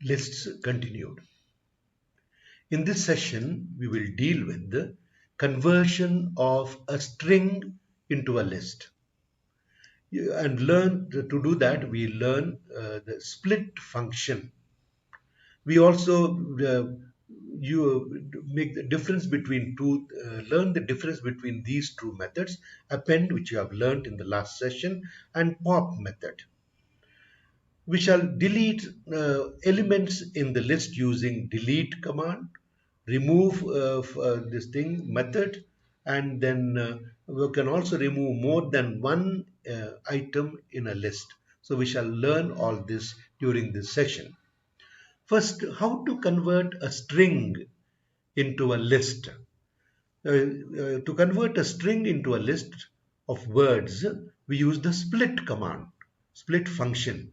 Lists continued. In this session, we will deal with the conversion of a string into a list. And to do that, we learn the split function. We also you make the difference between learn the difference between these two methods: append, which you have learned in the last session, and pop method. We shall delete elements in the list using delete command, remove this thing method, and then we can also remove more than one item in a list. So we shall learn all this during this session. First, how to convert a string into a list. To convert a string into a list of words, we use the split command, split function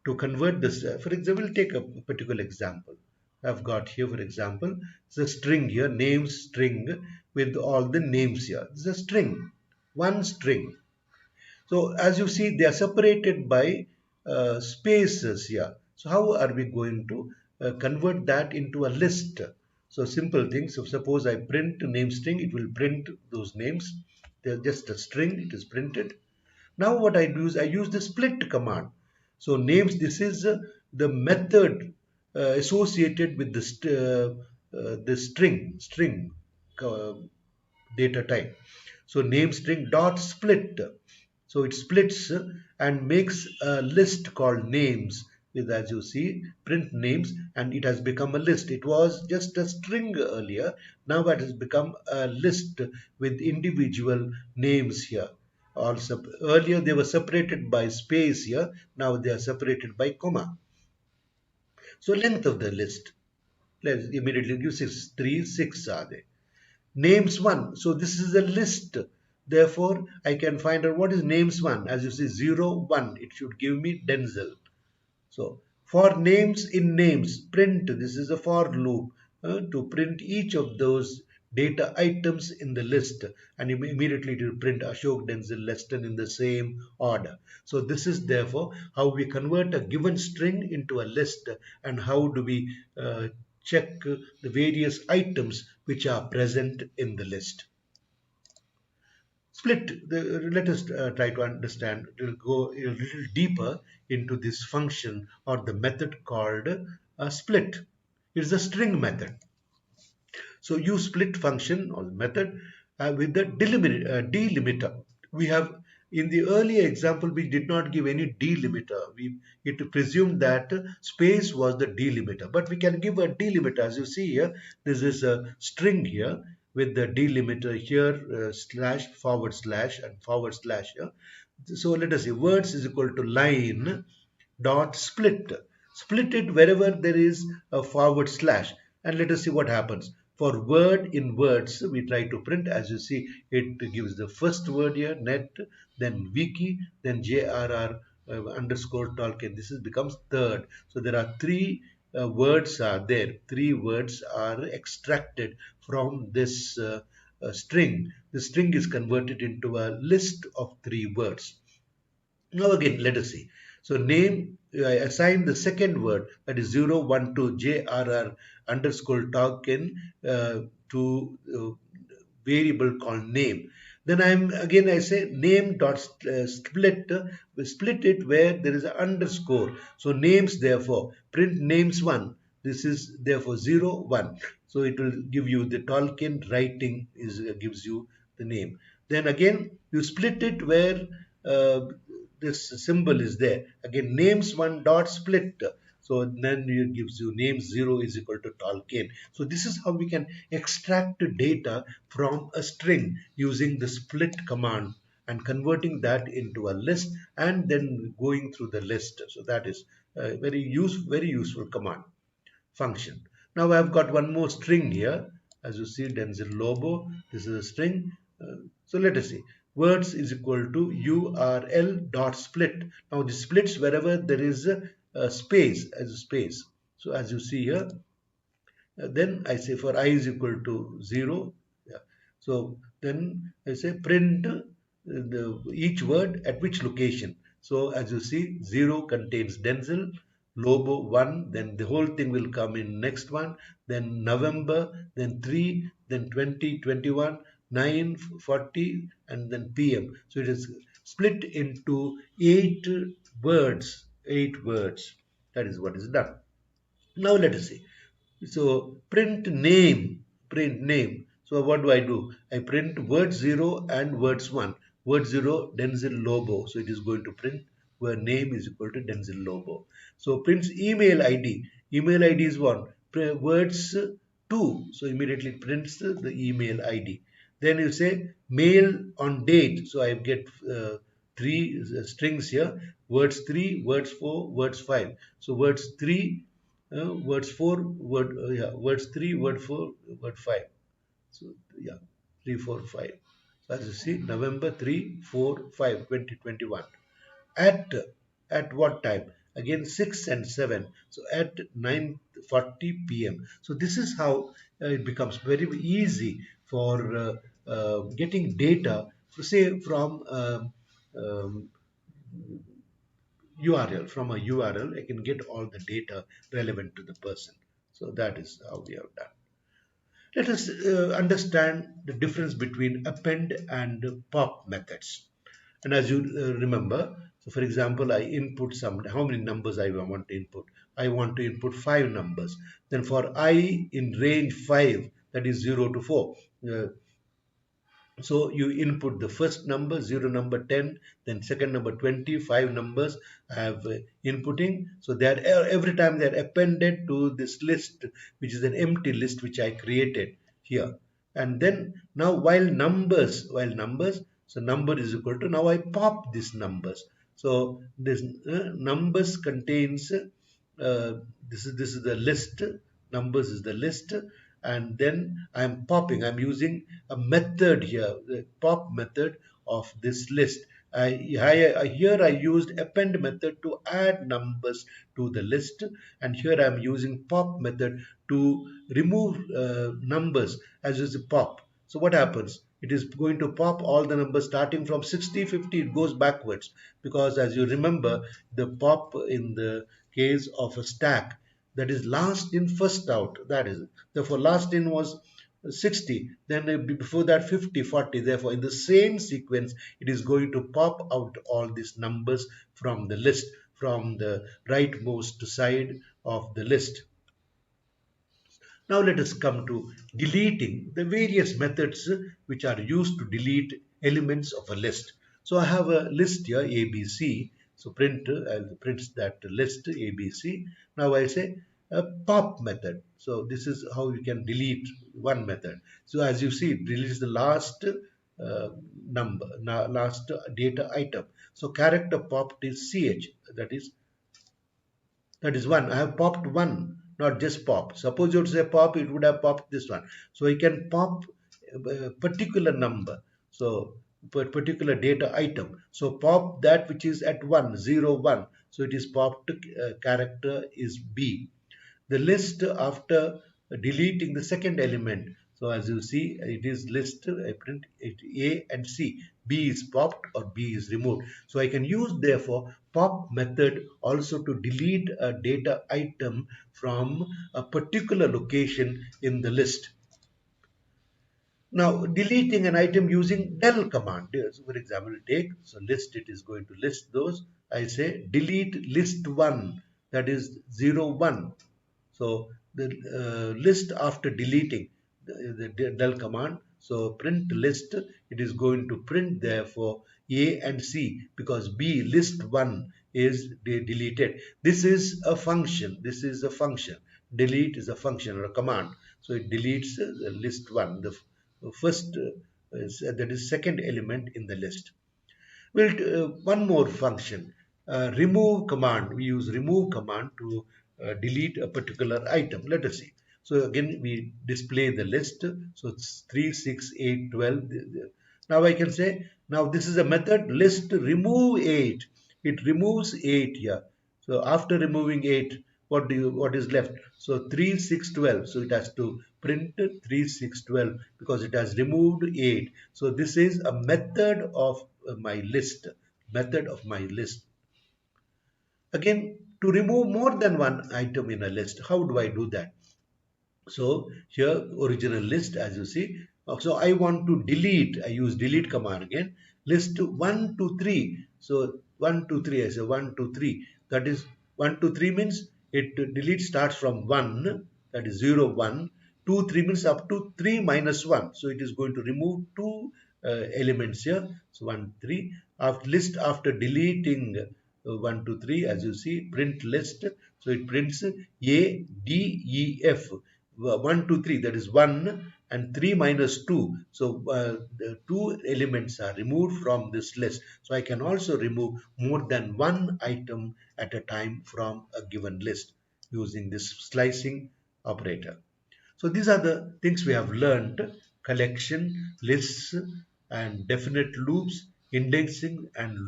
to convert this. For example, we'll take a particular example. I've got here, for example, it's a string here, name string with all the names here. It's a string, one string. So as you see, they are separated by spaces here. So how are we going to convert that into a list? So simple things. So suppose I print name string, it will print those names. They're just a string, it is printed. Now what I do is I use the split command. So names, this is the method associated with the string uh, data type. So name string dot split. So it splits and makes a list called names with, as you see, print names, and it has become a list. It was just a string earlier. Now it has become a list with individual names here. Also, earlier they were separated by space here. Now they are separated by comma. So length of the list. Let's immediately give 6. 3, 6 are they. Names 1. So this is a list. Therefore, I can find out what is names 1. As you see, 0, 1. It should give me Denzel. So for names in names, print. This is a for loop to print each of those data items in the list, and immediately it will print Ashok, Denzel, Leston in the same order. So this is therefore how we convert a given string into a list, and how do we check the various items which are present in the list. Split. Let us try to understand. We'll go a little deeper into this function or the method called split. It's a string method. So use split function or method with the delimiter. We have in the earlier example we did not give any delimiter. It presumed that space was the delimiter, but we can give a delimiter. As you see here, this is a string here with the delimiter here, slash, forward slash, and forward slash here. So let us see, words is equal to line dot split. Split it wherever there is a forward slash, and let us see what happens. For word in words, we try to print. As you see, it gives the first word here, net, then wiki, then JRR underscore Tolkien. This is becomes third. So there are three words are there. Three words are extracted from this string. The string is converted into a list of three words. Now again, let us see. So name, I assign the second word, that is 012 JRR underscore Tolkien to variable called name. Then I say name dot split, split it where there is an underscore. So names, therefore print names 1. This is therefore 01. So it will give you the Tolkien writing gives you the name. Then again you split it where this symbol is there. Again, names 1 dot split. So then it gives you name 0 is equal to Tolkien. So this is how we can extract data from a string using the split command and converting that into a list and then going through the list. So that is a very useful command function. Now I've got one more string here. As you see, Denzel Lobo. This is a string. So let us see. Words is equal to URL dot split. Now this splits wherever there is a space as a space. So as you see here, then I say for I is equal to 0. Yeah. So then I say print each word at which location. So as you see, 0 contains Denzel, Lobo 1, then the whole thing will come in next one, then November, then 3, then 20, 21, 9, 40, and then PM. So it is split into 8 words, 8 words. That is what is done. Now let us see. So print name. So what do? I print word 0 and words 1. Word 0, Denzel Lobo. So it is going to print where name is equal to Denzel Lobo. So prints email ID. Email ID is 1. Words 2. So immediately prints the email ID. Then you say mail on date. So I get 3 strings here. Words 3, words 4, words 5. So words 3, words 4, words 3, word 4, word 5. So yeah, 3, 4, 5. So as you see, November 3, 4, 5, 2021. At at what time? Again 6 and 7. So at 9:40 p.m. So this is how it becomes very easy for getting data, say from URL. From a URL, I can get all the data relevant to the person. So that is how we have done. Let us understand the difference between append and pop methods. And as you remember, so for example, I input how many numbers I want to input. I want to input 5 numbers. Then for I in range 5, that is 0 to 4, so you input the first number, 0 number 10, then second number 20, 5 numbers I have inputting. So they are every time they are appended to this list, which is an empty list which I created here. And then now while numbers, so number is equal to, now I pop these numbers. So this numbers contains this is the list, numbers is the list, and then I'm using a method here, the pop method of this list. Here I used append method to add numbers to the list, and here I'm using pop method to remove numbers as is pop. So what happens? It is going to pop all the numbers starting from 60, 50, it goes backwards, because as you remember, the pop in the case of a stack, that is last in first out, that is, therefore last in was 60, then before that 50, 40, therefore in the same sequence it is going to pop out all these numbers from the list, from the rightmost side of the list. Now let us come to deleting, the various methods which are used to delete elements of a list. So I have a list here, ABC. So prints that list ABC. Now I say a pop method. So this is how you can delete one method. So as you see, it deletes the last last data item. So character popped is CH, that is 1. I have popped 1, not just pop. Suppose you would say pop, it would have popped this one. So I can pop a particular number. So particular data item. So pop that which is at 1, 0, 1. So it is popped, character is B. The list after deleting the second element. So as you see, it is list, I print it A and C. B is popped or B is removed. So I can use therefore pop method also to delete a data item from a particular location in the list. Now deleting an item using del command. So for example, take, so list, it is going to list those. I say delete list 1, that is 0, 1. So the list after deleting the del command, so print list, it is going to print therefore A and C, because B list 1 is deleted. This is a function. This is a function. Delete is a function or a command. So it deletes the list 1, the first that is second element in the list. We'll one more function, remove command. We use remove command to delete a particular item. Let us see. So again, we display the list. So it's 3, 6, 8, 12. Now I can say, now this is a method list remove 8. It removes 8 here. So after removing 8, what is left? So 3, 6, 12. So it has to print 3, 6, 12 because it has removed 8. So this is a method of my list. Method of my list. Again, to remove more than one item in a list. How do I do that? So here original list, as you see. So I want to delete, I use delete command again, list 1 to 3. So 1 to 3, I say 1 to 3. That is 1 to 3 means it delete starts from 1, that is 0, 1. 2, 3 means up to 3 minus 1. So it is going to remove two elements here. So 1, 3. After list, after deleting 1 to 3, as you see, print list. So it prints A, D, E, F. 1 2 3, that is 1, and 3 minus 2. So the two elements are removed from this list. So I can also remove more than one item at a time from a given list using this slicing operator. So these are the things we have learned: collection, lists, and definite loops, indexing and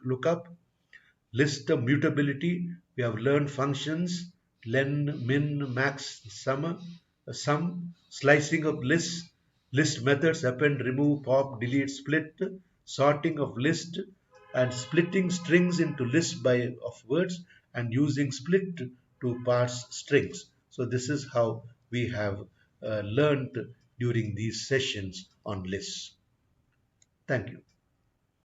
lookup, list of mutability. We have learned functions: len, min, max, sum, slicing of lists, list methods: append, remove, pop, delete, split, sorting of list, and splitting strings into lists by of words, and using split to parse strings. So this is how we have learned during these sessions on lists. Thank you.